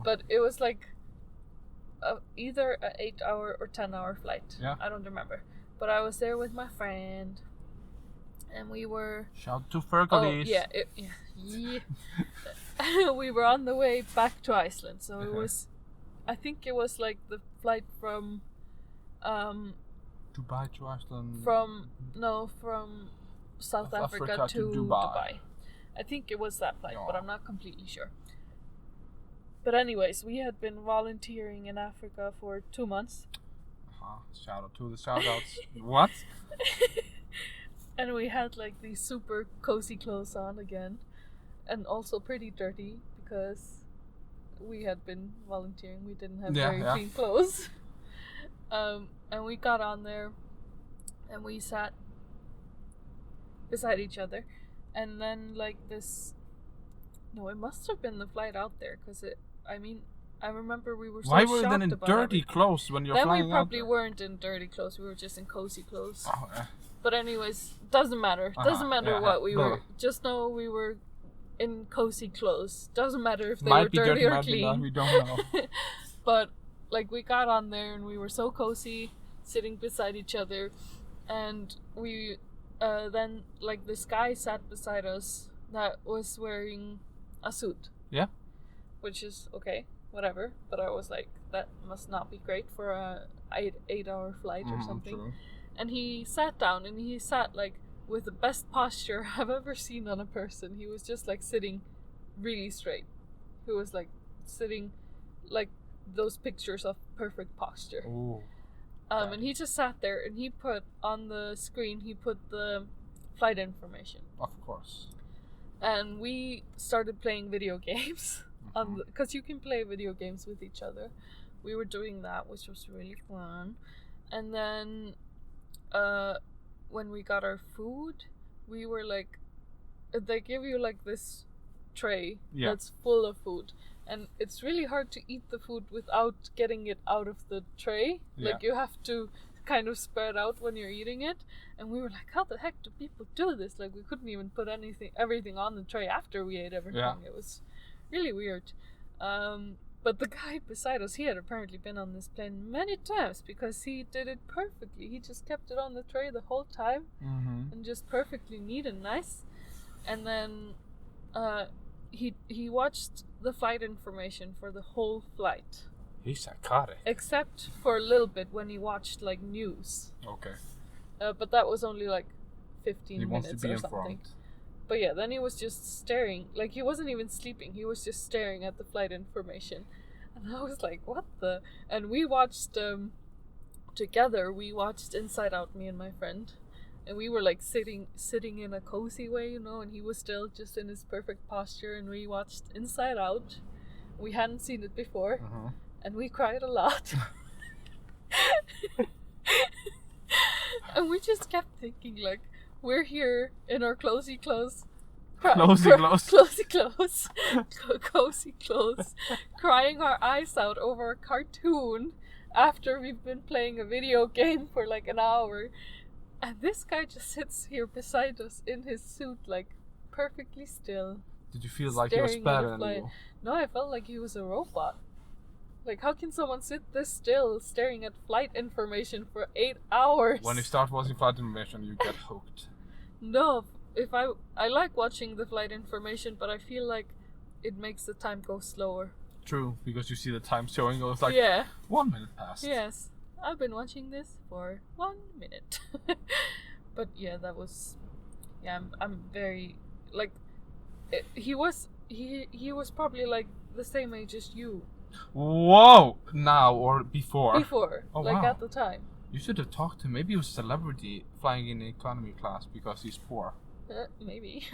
But it was like either an 8-hour or 10-hour flight. Yeah. I don't remember. But I was there with my friend, and we were. Shout to Oh Fergalese. yeah. We were on the way back to Iceland, so it was. I think it was like the flight from. Dubai to Iceland. From South Africa to Dubai. I think it was that flight, but I'm not completely sure. But anyways, we had been volunteering in Africa for 2 months. Shout out to the shout outs. What? And we had like these super cozy clothes on again. And also pretty dirty because we had been volunteering. We didn't have very clean clothes. And we got on there and we sat beside each other. And then like this... No, it must have been the flight out there because I remember we were so Why shocked were you then in about dirty everything. clothes when you're Then flying we probably out weren't in dirty clothes. We were just in cozy clothes. Oh, But anyways, doesn't matter. Doesn't matter what we were. Just know we were in cozy clothes. Doesn't matter if they were Might be dirty or might be not, clean. we don't know. But like we got on there and we were so cozy, sitting beside each other, and we then like this guy sat beside us that was wearing a suit. Yeah. Which is okay, whatever. But I was like, that must not be great for a 8-hour flight or something. True. And he sat down and he sat like with the best posture I've ever seen on a person. He was just like sitting really straight. He was like sitting like those pictures of perfect posture. Ooh. And he just sat there and he put on the screen, he put the flight information. Of course. And we started playing video games because you can play video games with each other. We were doing that, which was really fun. And then when we got our food, we were like, they give you like this tray that's full of food, and it's really hard to eat the food without getting it out of the tray. Like you have to kind of spread out when you're eating it, and we were like, how the heck do people do this? Like we couldn't even put everything on the tray after we ate everything. It was really weird. But the guy beside us, he had apparently been on this plane many times because he did it perfectly. He just kept it on the tray the whole time and just perfectly neat and nice. And then he watched the flight information for the whole flight. He's psychotic. Except for a little bit when he watched like news. Okay. But that was only like 15 he minutes wants to be or something. informed. But yeah, then he was just staring. Like, he wasn't even sleeping. He was just staring at the flight information. And I was like, what the... And we watched, together, we watched Inside Out, me and my friend. And we were, like, sitting in a cozy way, you know, and he was still just in his perfect posture. And we watched Inside Out. We hadn't seen it before. And we cried a lot. And we just kept thinking, like, we're here in our cozy clothes. Cozy clothes. Crying our eyes out over a cartoon after we've been playing a video game for like an hour. And this guy just sits here beside us in his suit, like perfectly still. Did you feel like he was better than you? No, I felt like he was a robot. Like, how can someone sit this still staring at flight information for 8 hours? When you start watching flight information, you get hooked. No, if I like watching the flight information, but I feel like it makes the time go slower. True, because you see the time showing. It's like 1 minute passed. Yes, I've been watching this for 1 minute. But yeah, that was. Yeah, I'm very like. He was probably like the same age as you. Whoa! Now or before? Before, oh, like wow. at the time. You should have talked to him. Maybe he was a celebrity flying in economy class because he's poor. Maybe.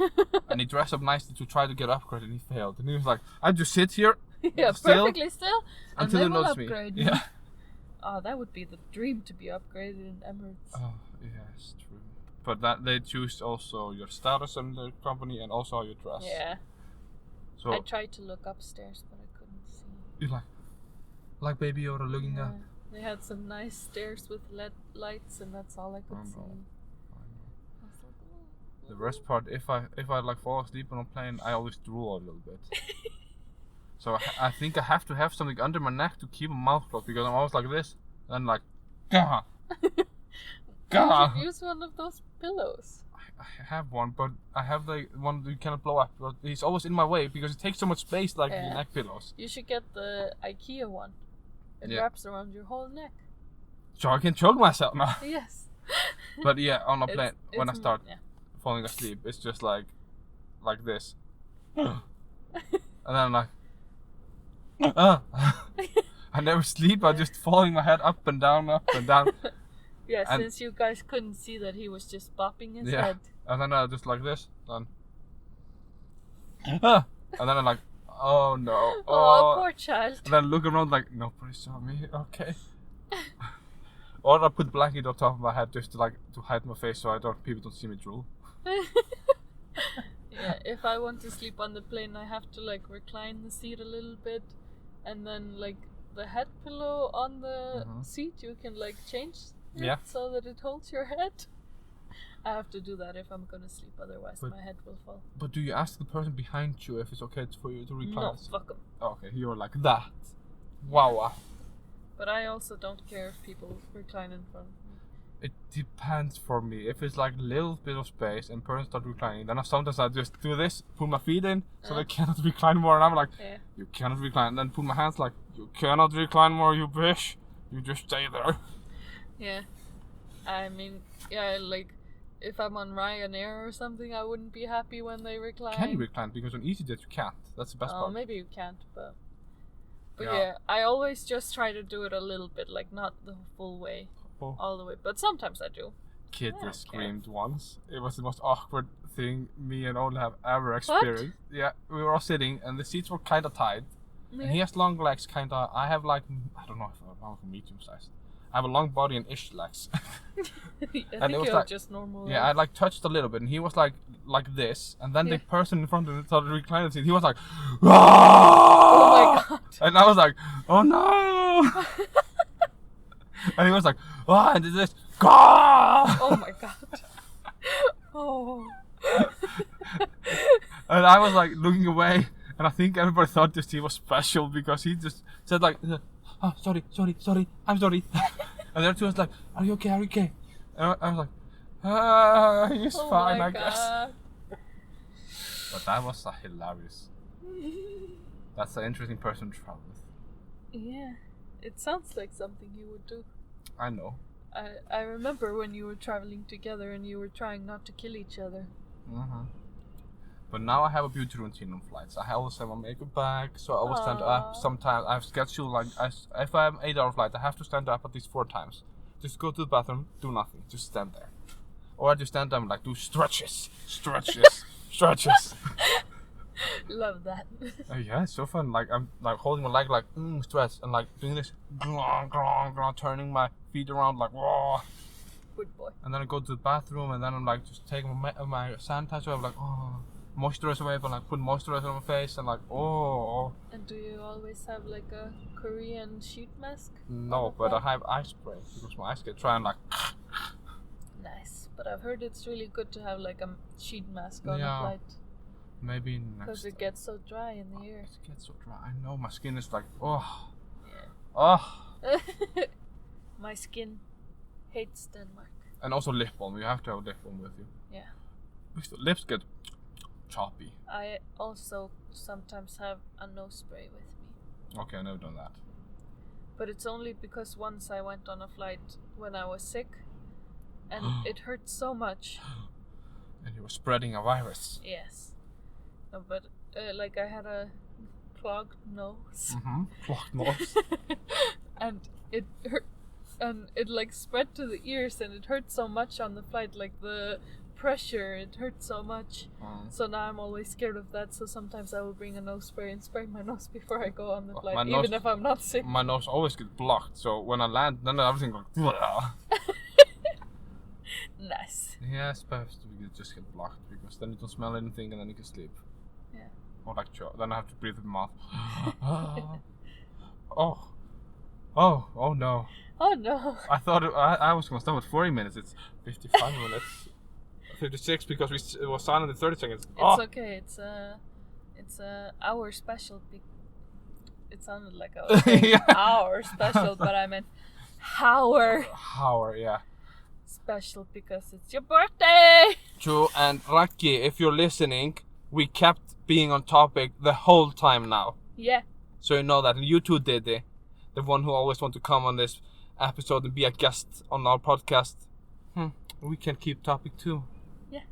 And he dressed up nicely to try to get upgraded and he failed. And he was like, I just sit here perfectly still. Until you notice me. Upgrade. Yeah. that would be the dream to be upgraded in Emirates. Oh, yes, true. But that they choose also your status in the company and also how you dress. Yeah. So I tried to look upstairs, but I couldn't see. you like Baby Yoda looking up. They had some nice stairs with LED lights, and that's all I could see. I know. I was like, oh. The worst part, if I like fall asleep on a plane, I always drool a little bit. So I think I have to have something under my neck to keep my mouth closed because I'm always like this and like, gah, gah. You should use one of those pillows. I have one, but I have the one you cannot blow up. But he's always in my way because it takes so much space, like the neck pillows. You should get the IKEA one. It wraps around your whole neck. So I can choke myself now. Yes. But yeah, on a plane, when I it's start falling asleep, it's just like this. And then I'm like, I never sleep, I just falling my head up and down, up and down. Yeah, and since you guys couldn't see that he was just bopping his head. And then I just like this, then and then I'm like, oh no. Oh, poor child. And then look around like, nobody saw me, okay. Or I put blanket on top of my head just to hide my face so people don't see me drool. Yeah, if I want to sleep on the plane, I have to like recline the seat a little bit, and then like the head pillow on the seat, you can like change it so that it holds your head. I have to do that if I'm gonna sleep, otherwise my head will fall. But do you ask the person behind you if it's okay for you to recline? No, fuck them. Okay, you're like that. Wow. But I also don't care if people recline in front of me. It depends for me. If it's like a little bit of space and person start reclining, then sometimes I just do this, put my feet in, so they cannot recline more, and I'm like, you cannot recline. And then put my hands like, you cannot recline more, you bitch. You just stay there. Yeah. I mean, like, if I'm on Ryanair or something, I wouldn't be happy when they recline. Can you recline? Because on EasyJet you can't. That's the best part. Oh, maybe you can't, but yeah, I always just try to do it a little bit, like not the full way, all the way, but sometimes I do. Kid just screamed once. It was the most awkward thing me and Ole have ever experienced. What? Yeah, we were all sitting and the seats were kind of tight. Yeah. And he has long legs, kind of. I have like, I don't know if I'm medium sized. I have a long body and ish legs. I think it was like, just normal. Yeah, I like touched a little bit, and he was like this, and then the person in front of him started reclining the seat. He was like, oh my god! And I was like, oh no! And he was like, and did this, oh my god! Oh. And I was like looking away, and I think everybody thought this he was special because he just said like, oh, sorry, I'm sorry. And the other two was like, are you okay? And I was like, he's fine, I guess. But that was hilarious. That's an interesting person to travel with. Yeah, it sounds like something you would do. I know. I remember when you were traveling together and you were trying not to kill each other. But now I have a beauty routine on flights. I always have my makeup bag, so I always stand up. Sometimes I've scheduled like, if I have an 8-hour flight, I have to stand up at least 4 times. Just go to the bathroom, do nothing, just stand there. Or I just stand up and like do stretches. Love that. Yeah, it's so fun. Like I'm like holding my leg like stretch and like doing this, turning my feet around like whoa. Good boy. And then I go to the bathroom and then I'm like just taking my sanitizer. I'm like moisturizer away, but like put moisturizer on my face and like And do you always have like a Korean sheet mask? No, but I have eye spray because my eyes get dry and like. Nice, but I've heard it's really good to have like a sheet mask on a flight. Maybe next. Because it gets so dry in the ear. It gets so dry. I know my skin is like Yeah. My skin hates Denmark. And also lip balm. You have to have lip balm with you. Yeah. Lips get choppy. I also sometimes have a nose spray with me. Okay, I've never done that. But it's only because once I went on a flight when I was sick and it hurt so much. And you were spreading a virus. Yes. No, but like I had a clogged nose. Clogged nose. And it hurt. And it like spread to the ears and it hurt so much on the flight, like the pressure, it hurts so much. So now I'm always scared of that, so sometimes I will bring a nose spray and spray my nose before I go on the flight, even if I'm not sick. My nose always gets blocked, so when I land, then everything goes. Nice. Yeah, it's best to just get blocked, because then you don't smell anything and then you can sleep. Yeah. Or like, then I have to breathe with my mouth. Oh no. Oh no. I thought I was gonna stop at 40 minutes. It's 55 minutes. 56 because it was silent in 30 seconds. It's okay. It's a hour special. It sounded like hour special, but I meant hour. Hour, yeah. Special because it's your birthday. True, and Raki, if you're listening, we kept being on topic the whole time now. Yeah. So you know that, and you too, Didi, the one who always want to come on this episode and be a guest on our podcast. We can keep topic too. Yeah.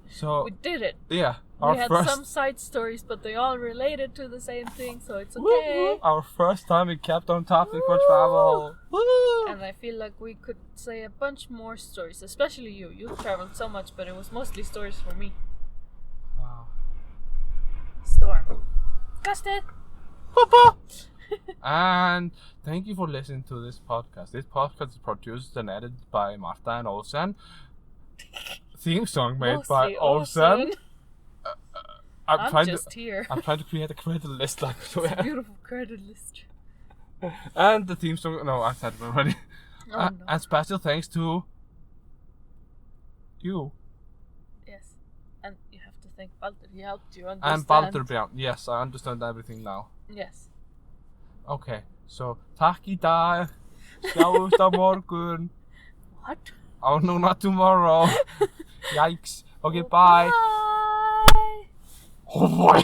So we did it. Yeah. We had some side stories, but they all related to the same thing, so it's okay. Our first time we kept on topic for travel. And I feel like we could say a bunch more stories, especially you. You traveled so much, but it was mostly stories for me. Wow. Storm. Kastið. And thank you for listening to this podcast. This podcast is produced and edited by Marta and Olsen. Theme song made by Olsen. I'm trying to create a credit list like so. It's a beautiful credit list. And the theme song, no, I said it already. Oh, no. And special thanks to you. Yes, and you have to thank Baldur. He helped you understand. And Baldur Brown. Yes, I understand everything now. Yes. Okay, so takk í dag. Sjáumst á morgun. What? Oh no, not tomorrow. Yikes. Okay, bye. Bye. Oh boy.